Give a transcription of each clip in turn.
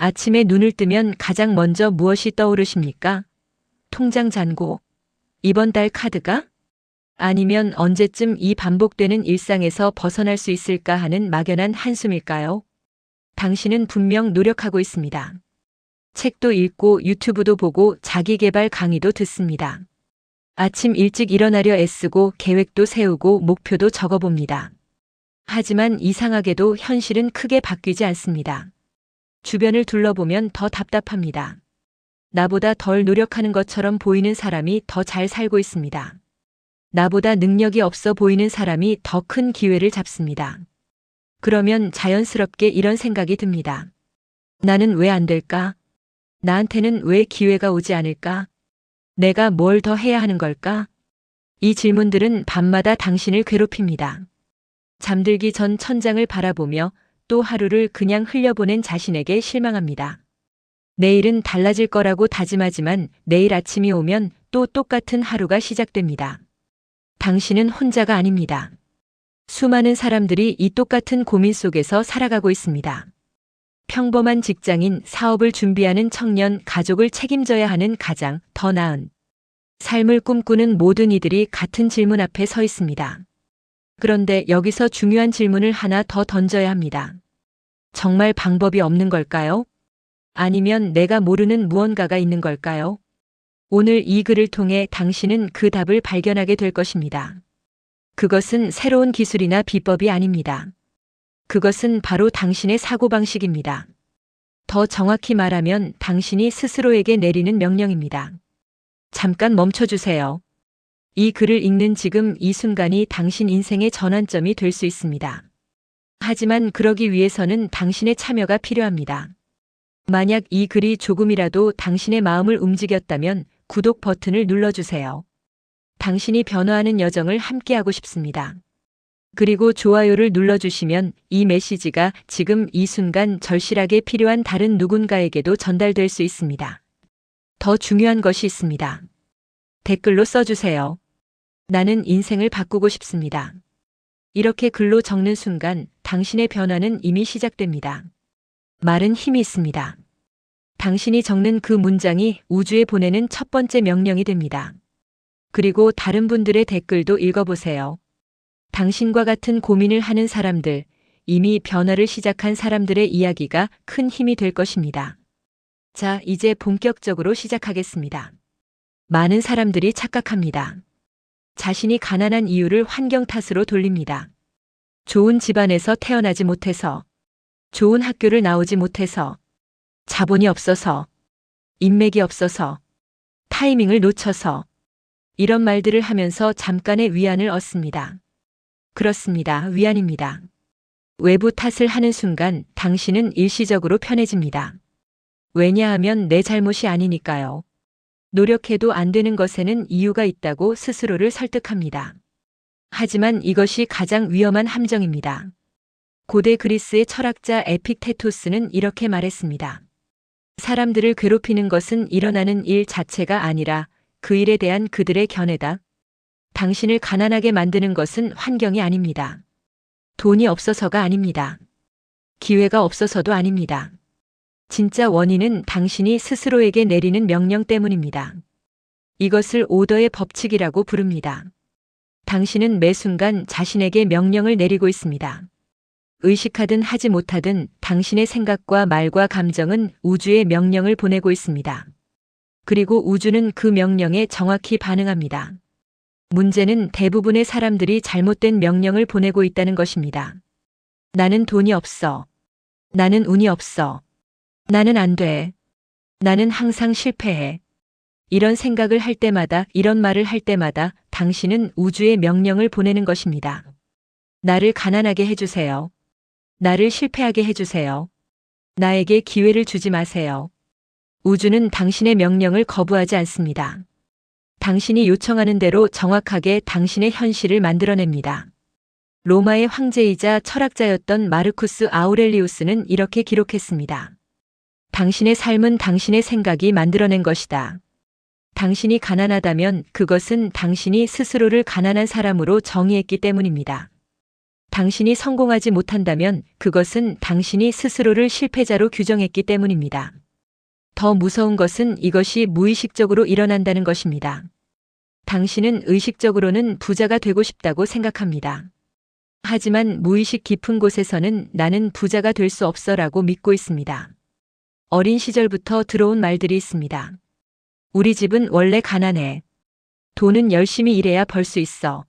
아침에 눈을 뜨면 가장 먼저 무엇이 떠오르십니까? 통장 잔고? 이번 달 카드가? 아니면 언제쯤 이 반복되는 일상에서 벗어날 수 있을까 하는 막연한 한숨일까요? 당신은 분명 노력하고 있습니다. 책도 읽고 유튜브도 보고 자기계발 강의도 듣습니다. 아침 일찍 일어나려 애쓰고 계획도 세우고 목표도 적어봅니다. 하지만 이상하게도 현실은 크게 바뀌지 않습니다. 주변을 둘러보면 더 답답합니다. 나보다 덜 노력하는 것처럼 보이는 사람이 더 잘 살고 있습니다. 나보다 능력이 없어 보이는 사람이 더 큰 기회를 잡습니다. 그러면 자연스럽게 이런 생각이 듭니다. 나는 왜 안 될까? 나한테는 왜 기회가 오지 않을까? 내가 뭘 더 해야 하는 걸까? 이 질문들은 밤마다 당신을 괴롭힙니다. 잠들기 전 천장을 바라보며 또 하루를 그냥 흘려보낸 자신에게 실망합니다. 내일은 달라질 거라고 다짐하지만 내일 아침이 오면 또 똑같은 하루가 시작됩니다. 당신은 혼자가 아닙니다. 수많은 사람들이 이 똑같은 고민 속에서 살아가고 있습니다. 평범한 직장인, 사업을 준비하는 청년, 가족을 책임져야 하는 가장, 더 나은 삶을 꿈꾸는 모든 이들이 같은 질문 앞에 서 있습니다. 그런데 여기서 중요한 질문을 하나 더 던져야 합니다. 정말 방법이 없는 걸까요? 아니면 내가 모르는 무언가가 있는 걸까요? 오늘 이 글을 통해 당신은 그 답을 발견하게 될 것입니다. 그것은 새로운 기술이나 비법이 아닙니다. 그것은 바로 당신의 사고방식입니다. 더 정확히 말하면 당신이 스스로에게 내리는 명령입니다. 잠깐 멈춰주세요. 이 글을 읽는 지금 이 순간이 당신 인생의 전환점이 될 수 있습니다. 하지만 그러기 위해서는 당신의 참여가 필요합니다. 만약 이 글이 조금이라도 당신의 마음을 움직였다면 구독 버튼을 눌러주세요. 당신이 변화하는 여정을 함께하고 싶습니다. 그리고 좋아요를 눌러주시면 이 메시지가 지금 이 순간 절실하게 필요한 다른 누군가에게도 전달될 수 있습니다. 더 중요한 것이 있습니다. 댓글로 써주세요. 나는 인생을 바꾸고 싶습니다. 이렇게 글로 적는 순간 당신의 변화는 이미 시작됩니다. 말은 힘이 있습니다. 당신이 적는 그 문장이 우주에 보내는 첫 번째 명령이 됩니다. 그리고 다른 분들의 댓글도 읽어보세요. 당신과 같은 고민을 하는 사람들, 이미 변화를 시작한 사람들의 이야기가 큰 힘이 될 것입니다. 자, 이제 본격적으로 시작하겠습니다. 많은 사람들이 착각합니다. 자신이 가난한 이유를 환경 탓으로 돌립니다. 좋은 집안에서 태어나지 못해서, 좋은 학교를 나오지 못해서, 자본이 없어서, 인맥이 없어서, 타이밍을 놓쳐서, 이런 말들을 하면서 잠깐의 위안을 얻습니다. 그렇습니다. 위안입니다. 외부 탓을 하는 순간 당신은 일시적으로 편해집니다. 왜냐하면 내 잘못이 아니니까요. 노력해도 안 되는 것에는 이유가 있다고 스스로를 설득합니다. 하지만 이것이 가장 위험한 함정입니다. 고대 그리스의 철학자 에픽테토스는 이렇게 말했습니다. 사람들을 괴롭히는 것은 일어나는 일 자체가 아니라 그 일에 대한 그들의 견해다. 당신을 가난하게 만드는 것은 환경이 아닙니다. 돈이 없어서가 아닙니다. 기회가 없어서도 아닙니다. 진짜 원인은 당신이 스스로에게 내리는 명령 때문입니다. 이것을 오더의 법칙이라고 부릅니다. 당신은 매 순간 자신에게 명령을 내리고 있습니다. 의식하든 하지 못하든 당신의 생각과 말과 감정은 우주에 명령을 보내고 있습니다. 그리고 우주는 그 명령에 정확히 반응합니다. 문제는 대부분의 사람들이 잘못된 명령을 보내고 있다는 것입니다. 나는 돈이 없어. 나는 운이 없어. 나는 안 돼. 나는 항상 실패해. 이런 생각을 할 때마다, 이런 말을 할 때마다 당신은 우주의 명령을 보내는 것입니다. 나를 가난하게 해주세요. 나를 실패하게 해주세요. 나에게 기회를 주지 마세요. 우주는 당신의 명령을 거부하지 않습니다. 당신이 요청하는 대로 정확하게 당신의 현실을 만들어냅니다. 로마의 황제이자 철학자였던 마르쿠스 아우렐리우스는 이렇게 기록했습니다. 당신의 삶은 당신의 생각이 만들어낸 것이다. 당신이 가난하다면 그것은 당신이 스스로를 가난한 사람으로 정의했기 때문입니다. 당신이 성공하지 못한다면 그것은 당신이 스스로를 실패자로 규정했기 때문입니다. 더 무서운 것은 이것이 무의식적으로 일어난다는 것입니다. 당신은 의식적으로는 부자가 되고 싶다고 생각합니다. 하지만 무의식 깊은 곳에서는 나는 부자가 될 수 없어라고 믿고 있습니다. 어린 시절부터 들어온 말들이 있습니다. 우리 집은 원래 가난해. 돈은 열심히 일해야 벌 수 있어.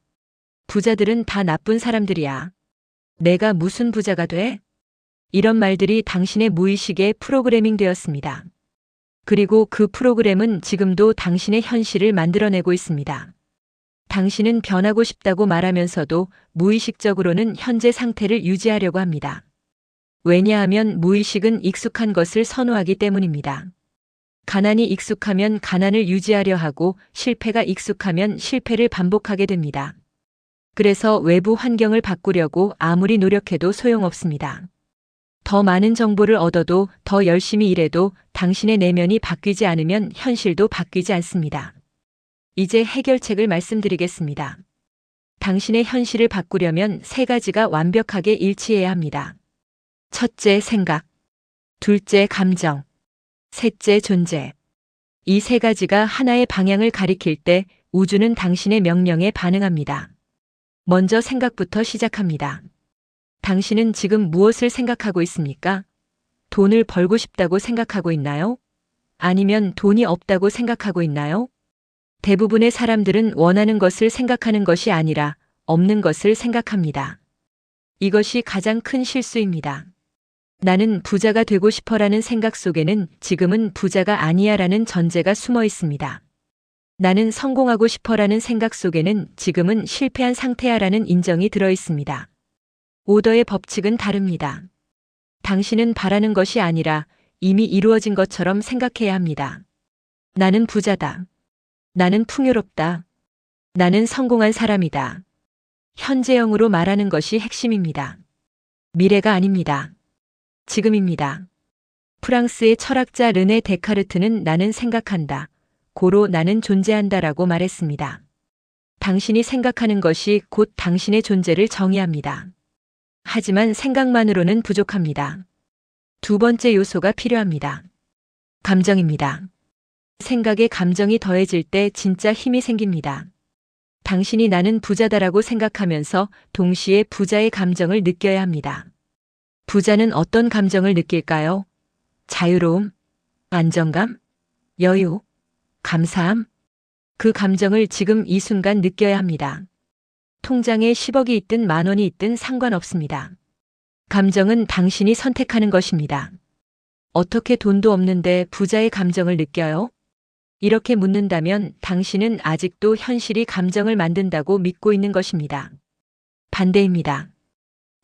부자들은 다 나쁜 사람들이야. 내가 무슨 부자가 돼? 이런 말들이 당신의 무의식에 프로그래밍 되었습니다. 그리고 그 프로그램은 지금도 당신의 현실을 만들어내고 있습니다. 당신은 변하고 싶다고 말하면서도 무의식적으로는 현재 상태를 유지하려고 합니다. 왜냐하면 무의식은 익숙한 것을 선호하기 때문입니다. 가난이 익숙하면 가난을 유지하려 하고 실패가 익숙하면 실패를 반복하게 됩니다. 그래서 외부 환경을 바꾸려고 아무리 노력해도 소용없습니다. 더 많은 정보를 얻어도 더 열심히 일해도 당신의 내면이 바뀌지 않으면 현실도 바뀌지 않습니다. 이제 해결책을 말씀드리겠습니다. 당신의 현실을 바꾸려면 세 가지가 완벽하게 일치해야 합니다. 첫째, 생각. 둘째, 감정. 셋째, 존재. 이 세 가지가 하나의 방향을 가리킬 때 우주는 당신의 명령에 반응합니다. 먼저 생각부터 시작합니다. 당신은 지금 무엇을 생각하고 있습니까? 돈을 벌고 싶다고 생각하고 있나요? 아니면 돈이 없다고 생각하고 있나요? 대부분의 사람들은 원하는 것을 생각하는 것이 아니라 없는 것을 생각합니다. 이것이 가장 큰 실수입니다. 나는 부자가 되고 싶어라는 생각 속에는 지금은 부자가 아니야라는 전제가 숨어 있습니다. 나는 성공하고 싶어라는 생각 속에는 지금은 실패한 상태야라는 인정이 들어 있습니다. 오더의 법칙은 다릅니다. 당신은 바라는 것이 아니라 이미 이루어진 것처럼 생각해야 합니다. 나는 부자다. 나는 풍요롭다. 나는 성공한 사람이다. 현재형으로 말하는 것이 핵심입니다. 미래가 아닙니다. 지금입니다. 프랑스의 철학자 르네 데카르트는 나는 생각한다. 고로 나는 존재한다라고 말했습니다. 당신이 생각하는 것이 곧 당신의 존재를 정의합니다. 하지만 생각만으로는 부족합니다. 두 번째 요소가 필요합니다. 감정입니다. 생각에 감정이 더해질 때 진짜 힘이 생깁니다. 당신이 나는 부자다라고 생각하면서 동시에 부자의 감정을 느껴야 합니다. 부자는 어떤 감정을 느낄까요? 자유로움, 안정감, 여유, 감사함. 그 감정을 지금 이 순간 느껴야 합니다. 통장에 10억이 있든 10,000원이 있든 상관없습니다. 감정은 당신이 선택하는 것입니다. 어떻게 돈도 없는데 부자의 감정을 느껴요? 이렇게 묻는다면 당신은 아직도 현실이 감정을 만든다고 믿고 있는 것입니다. 반대입니다.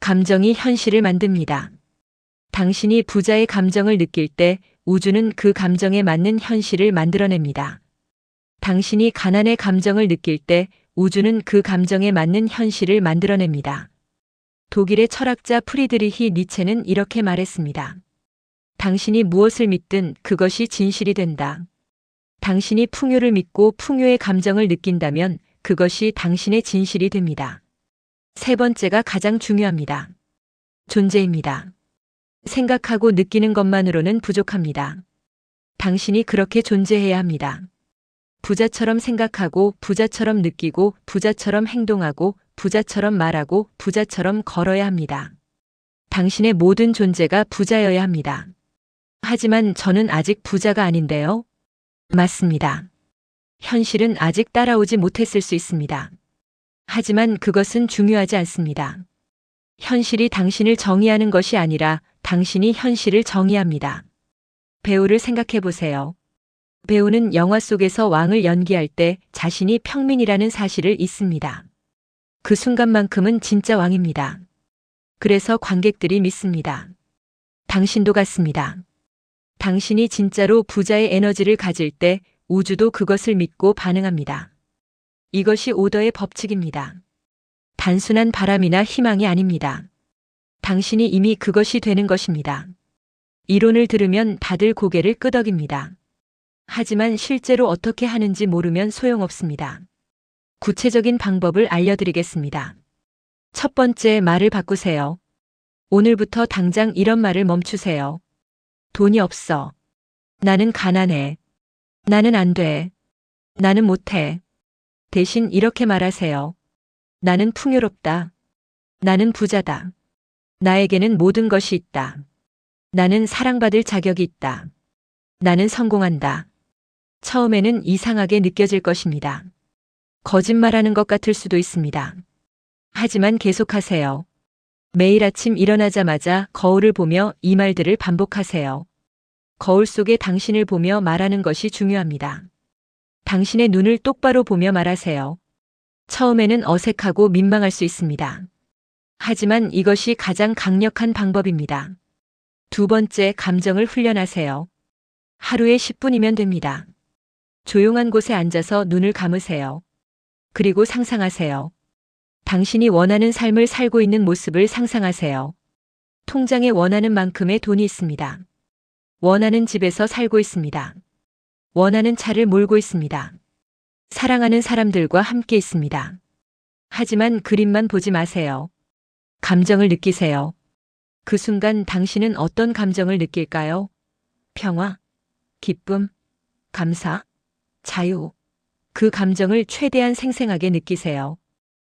감정이 현실을 만듭니다. 당신이 부자의 감정을 느낄 때 우주는 그 감정에 맞는 현실을 만들어냅니다. 당신이 가난의 감정을 느낄 때 우주는 그 감정에 맞는 현실을 만들어냅니다. 독일의 철학자 프리드리히 니체는 이렇게 말했습니다. 당신이 무엇을 믿든 그것이 진실이 된다. 당신이 풍요를 믿고 풍요의 감정을 느낀다면 그것이 당신의 진실이 됩니다. 세 번째가 가장 중요합니다. 존재입니다. 생각하고 느끼는 것만으로는 부족합니다. 당신이 그렇게 존재해야 합니다. 부자처럼 생각하고 부자처럼 느끼고 부자처럼 행동하고 부자처럼 말하고 부자처럼 걸어야 합니다. 당신의 모든 존재가 부자여야 합니다. 하지만 저는 아직 부자가 아닌데요. 맞습니다. 현실은 아직 따라오지 못했을 수 있습니다. 하지만 그것은 중요하지 않습니다. 현실이 당신을 정의하는 것이 아니라 당신이 현실을 정의합니다. 배우를 생각해 보세요. 배우는 영화 속에서 왕을 연기할 때 자신이 평민이라는 사실을 잊습니다. 그 순간만큼은 진짜 왕입니다. 그래서 관객들이 믿습니다. 당신도 같습니다. 당신이 진짜로 부자의 에너지를 가질 때 우주도 그것을 믿고 반응합니다. 이것이 오더의 법칙입니다. 단순한 바람이나 희망이 아닙니다. 당신이 이미 그것이 되는 것입니다. 이론을 들으면 다들 고개를 끄덕입니다. 하지만 실제로 어떻게 하는지 모르면 소용없습니다. 구체적인 방법을 알려드리겠습니다. 첫 번째, 말을 바꾸세요. 오늘부터 당장 이런 말을 멈추세요. 돈이 없어. 나는 가난해. 나는 안 돼. 나는 못해. 대신 이렇게 말하세요. 나는 풍요롭다. 나는 부자다. 나에게는 모든 것이 있다. 나는 사랑받을 자격이 있다. 나는 성공한다. 처음에는 이상하게 느껴질 것입니다. 거짓말하는 것 같을 수도 있습니다. 하지만 계속하세요. 매일 아침 일어나자마자 거울을 보며 이 말들을 반복하세요. 거울 속에 당신을 보며 말하는 것이 중요합니다. 당신의 눈을 똑바로 보며 말하세요. 처음에는 어색하고 민망할 수 있습니다. 하지만 이것이 가장 강력한 방법입니다. 두 번째, 감정을 훈련하세요. 하루에 10분이면 됩니다. 조용한 곳에 앉아서 눈을 감으세요. 그리고 상상하세요. 당신이 원하는 삶을 살고 있는 모습을 상상하세요. 통장에 원하는 만큼의 돈이 있습니다. 원하는 집에서 살고 있습니다. 원하는 차를 몰고 있습니다. 사랑하는 사람들과 함께 있습니다. 하지만 그림만 보지 마세요. 감정을 느끼세요. 그 순간 당신은 어떤 감정을 느낄까요? 평화, 기쁨, 감사, 자유. 그 감정을 최대한 생생하게 느끼세요.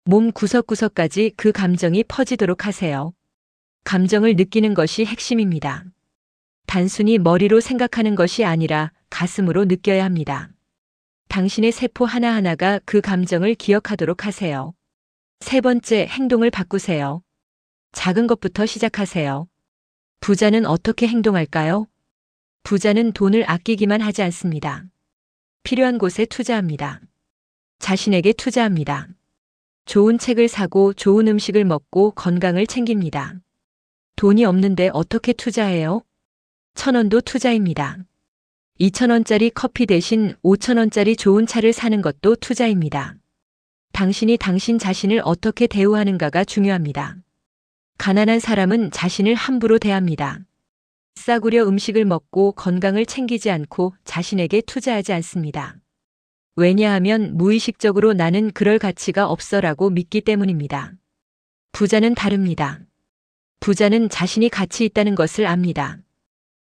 몸 구석구석까지 그 감정이 퍼지도록 하세요. 감정을 느끼는 것이 핵심입니다. 단순히 머리로 생각하는 것이 아니라 가슴으로 느껴야 합니다. 당신의 세포 하나하나가 그 감정을 기억하도록 하세요. 세 번째, 행동을 바꾸세요. 작은 것부터 시작하세요. 부자는 어떻게 행동할까요? 부자는 돈을 아끼기만 하지 않습니다. 필요한 곳에 투자합니다. 자신에게 투자합니다. 좋은 책을 사고 좋은 음식을 먹고 건강을 챙깁니다. 돈이 없는데 어떻게 투자해요? 1,000원도 투자입니다. 2,000원짜리 커피 대신 5,000원짜리 좋은 차를 사는 것도 투자입니다. 당신이 당신 자신을 어떻게 대우하는가가 중요합니다. 가난한 사람은 자신을 함부로 대합니다. 싸구려 음식을 먹고 건강을 챙기지 않고 자신에게 투자하지 않습니다. 왜냐하면 무의식적으로 나는 그럴 가치가 없어라고 믿기 때문입니다. 부자는 다릅니다. 부자는 자신이 가치 있다는 것을 압니다.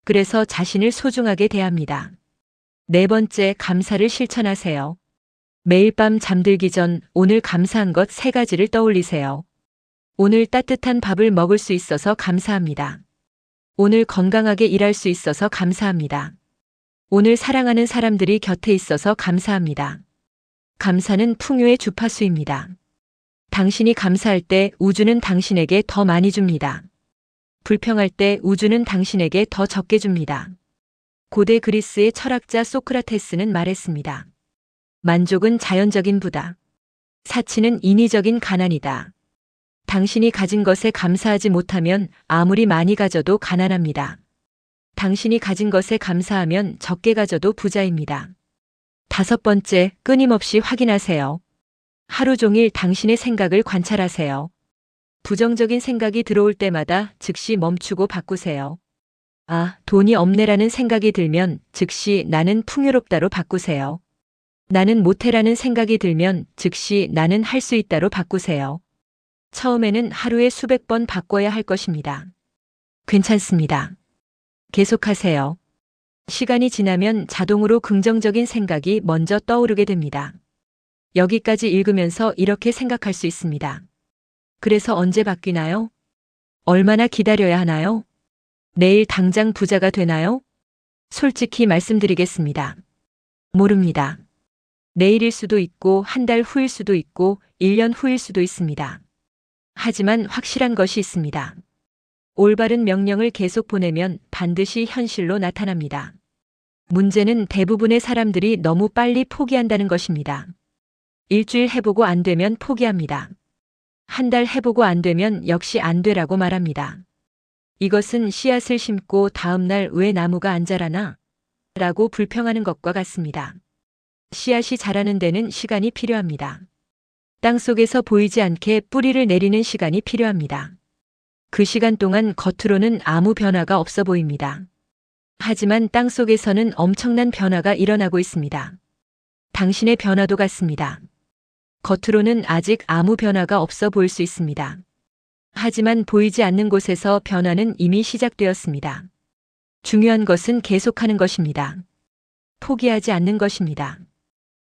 그래서 자신을 소중하게 대합니다. 네 번째, 감사를 실천하세요. 매일 밤 잠들기 전 오늘 감사한 것 3가지를 떠올리세요. 오늘 따뜻한 밥을 먹을 수 있어서 감사합니다. 오늘 건강하게 일할 수 있어서 감사합니다. 오늘 사랑하는 사람들이 곁에 있어서 감사합니다. 감사는 풍요의 주파수입니다. 당신이 감사할 때 우주는 당신에게 더 많이 줍니다. 불평할 때 우주는 당신에게 더 적게 줍니다. 고대 그리스의 철학자 소크라테스는 말했습니다. 만족은 자연적인 부다. 사치는 인위적인 가난이다. 당신이 가진 것에 감사하지 못하면 아무리 많이 가져도 가난합니다. 당신이 가진 것에 감사하면 적게 가져도 부자입니다. 5번째, 끊임없이 확인하세요. 하루 종일 당신의 생각을 관찰하세요. 부정적인 생각이 들어올 때마다 즉시 멈추고 바꾸세요. 아, 돈이 없네라는 생각이 들면 즉시 나는 풍요롭다로 바꾸세요. 나는 못해라는 생각이 들면 즉시 나는 할 수 있다로 바꾸세요. 처음에는 하루에 수백 번 바꿔야 할 것입니다. 괜찮습니다. 계속하세요. 시간이 지나면 자동으로 긍정적인 생각이 먼저 떠오르게 됩니다. 여기까지 읽으면서 이렇게 생각할 수 있습니다. 그래서 언제 바뀌나요? 얼마나 기다려야 하나요? 내일 당장 부자가 되나요? 솔직히 말씀드리겠습니다. 모릅니다. 내일일 수도 있고 한 달 후일 수도 있고 1년 후일 수도 있습니다. 하지만 확실한 것이 있습니다. 올바른 명령을 계속 보내면 반드시 현실로 나타납니다. 문제는 대부분의 사람들이 너무 빨리 포기한다는 것입니다. 일주일 해보고 안 되면 포기합니다. 한 달 해보고 안 되면 역시 안 되라고 말합니다. 이것은 씨앗을 심고 다음날 왜 나무가 안 자라나? 라고 불평하는 것과 같습니다. 씨앗이 자라는 데는 시간이 필요합니다. 땅 속에서 보이지 않게 뿌리를 내리는 시간이 필요합니다. 그 시간 동안 겉으로는 아무 변화가 없어 보입니다. 하지만 땅 속에서는 엄청난 변화가 일어나고 있습니다. 당신의 변화도 같습니다. 겉으로는 아직 아무 변화가 없어 보일 수 있습니다. 하지만 보이지 않는 곳에서 변화는 이미 시작되었습니다. 중요한 것은 계속하는 것입니다. 포기하지 않는 것입니다.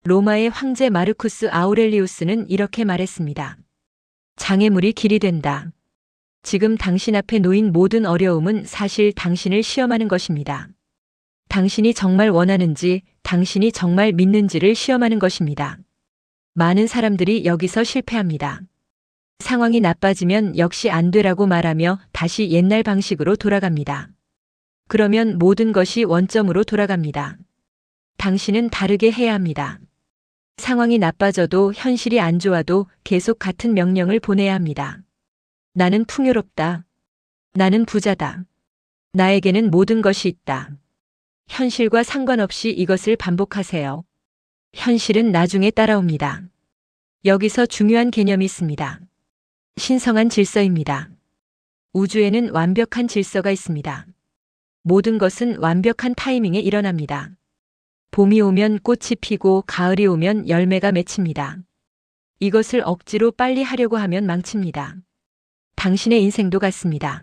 로마의 황제 마르쿠스 아우렐리우스는 이렇게 말했습니다. 장애물이 길이 된다. 지금 당신 앞에 놓인 모든 어려움은 사실 당신을 시험하는 것입니다. 당신이 정말 원하는지, 당신이 정말 믿는지를 시험하는 것입니다. 많은 사람들이 여기서 실패합니다. 상황이 나빠지면 역시 안 되라고 말하며 다시 옛날 방식으로 돌아갑니다. 그러면 모든 것이 원점으로 돌아갑니다. 당신은 다르게 해야 합니다. 상황이 나빠져도 현실이 안 좋아도 계속 같은 명령을 보내야 합니다. 나는 풍요롭다. 나는 부자다. 나에게는 모든 것이 있다. 현실과 상관없이 이것을 반복하세요. 현실은 나중에 따라옵니다. 여기서 중요한 개념이 있습니다. 신성한 질서입니다. 우주에는 완벽한 질서가 있습니다. 모든 것은 완벽한 타이밍에 일어납니다. 봄이 오면 꽃이 피고 가을이 오면 열매가 맺힙니다. 이것을 억지로 빨리 하려고 하면 망칩니다. 당신의 인생도 같습니다.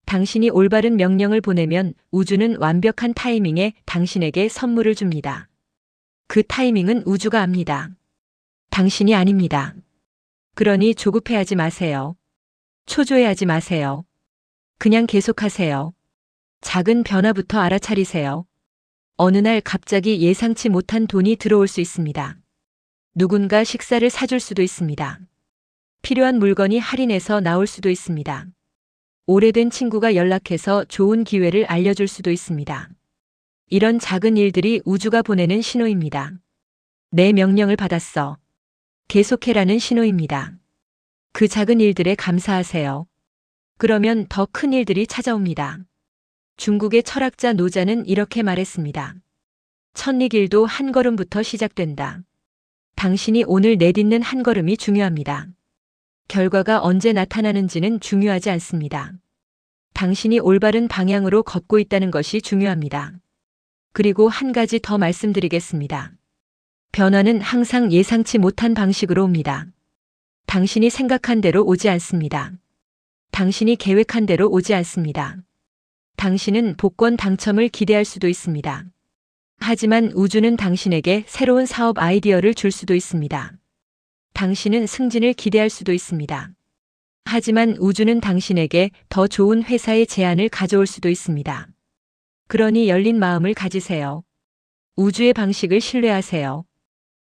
당신이 올바른 명령을 보내면 우주는 완벽한 타이밍에 당신에게 선물을 줍니다. 그 타이밍은 우주가 압니다. 당신이 아닙니다. 그러니 조급해하지 마세요. 초조해하지 마세요. 그냥 계속하세요. 작은 변화부터 알아차리세요. 어느 날 갑자기 예상치 못한 돈이 들어올 수 있습니다. 누군가 식사를 사줄 수도 있습니다. 필요한 물건이 할인해서 나올 수도 있습니다. 오래된 친구가 연락해서 좋은 기회를 알려줄 수도 있습니다. 이런 작은 일들이 우주가 보내는 신호입니다. 내 명령을 받았어. 계속해라는 신호입니다. 그 작은 일들에 감사하세요. 그러면 더 큰 일들이 찾아옵니다. 중국의 철학자 노자는 이렇게 말했습니다. 천리길도 한 걸음부터 시작된다. 당신이 오늘 내딛는 한 걸음이 중요합니다. 결과가 언제 나타나는지는 중요하지 않습니다. 당신이 올바른 방향으로 걷고 있다는 것이 중요합니다. 그리고 한 가지 더 말씀드리겠습니다. 변화는 항상 예상치 못한 방식으로 옵니다. 당신이 생각한 대로 오지 않습니다. 당신이 계획한 대로 오지 않습니다. 당신은 복권 당첨을 기대할 수도 있습니다. 하지만 우주는 당신에게 새로운 사업 아이디어를 줄 수도 있습니다. 당신은 승진을 기대할 수도 있습니다. 하지만 우주는 당신에게 더 좋은 회사의 제안을 가져올 수도 있습니다. 그러니 열린 마음을 가지세요. 우주의 방식을 신뢰하세요.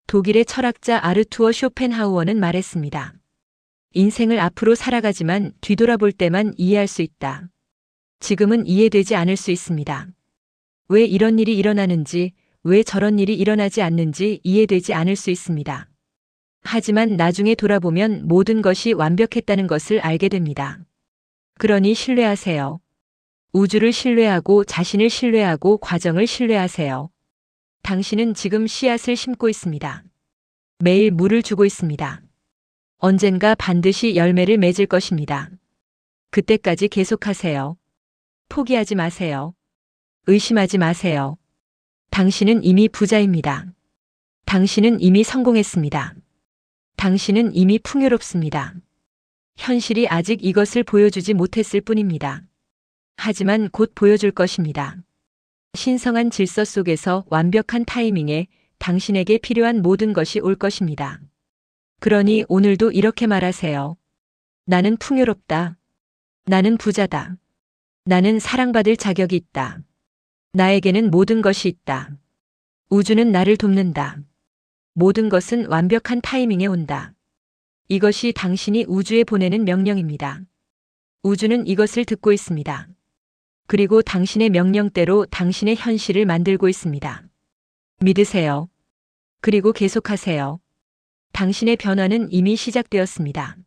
독일의 철학자 아르투어 쇼펜하우어는 말했습니다. 인생을 앞으로 살아가지만 뒤돌아볼 때만 이해할 수 있다. 지금은 이해되지 않을 수 있습니다. 왜 이런 일이 일어나는지, 왜 저런 일이 일어나지 않는지 이해되지 않을 수 있습니다. 하지만 나중에 돌아보면 모든 것이 완벽했다는 것을 알게 됩니다. 그러니 신뢰하세요. 우주를 신뢰하고 자신을 신뢰하고 과정을 신뢰하세요. 당신은 지금 씨앗을 심고 있습니다. 매일 물을 주고 있습니다. 언젠가 반드시 열매를 맺을 것입니다. 그때까지 계속하세요. 포기하지 마세요. 의심하지 마세요. 당신은 이미 부자입니다. 당신은 이미 성공했습니다. 당신은 이미 풍요롭습니다. 현실이 아직 이것을 보여주지 못했을 뿐입니다. 하지만 곧 보여줄 것입니다. 신성한 질서 속에서 완벽한 타이밍에 당신에게 필요한 모든 것이 올 것입니다. 그러니 오늘도 이렇게 말하세요. 나는 풍요롭다. 나는 부자다. 나는 사랑받을 자격이 있다. 나에게는 모든 것이 있다. 우주는 나를 돕는다. 모든 것은 완벽한 타이밍에 온다. 이것이 당신이 우주에 보내는 명령입니다. 우주는 이것을 듣고 있습니다. 그리고 당신의 명령대로 당신의 현실을 만들고 있습니다. 믿으세요. 그리고 계속하세요. 당신의 변화는 이미 시작되었습니다.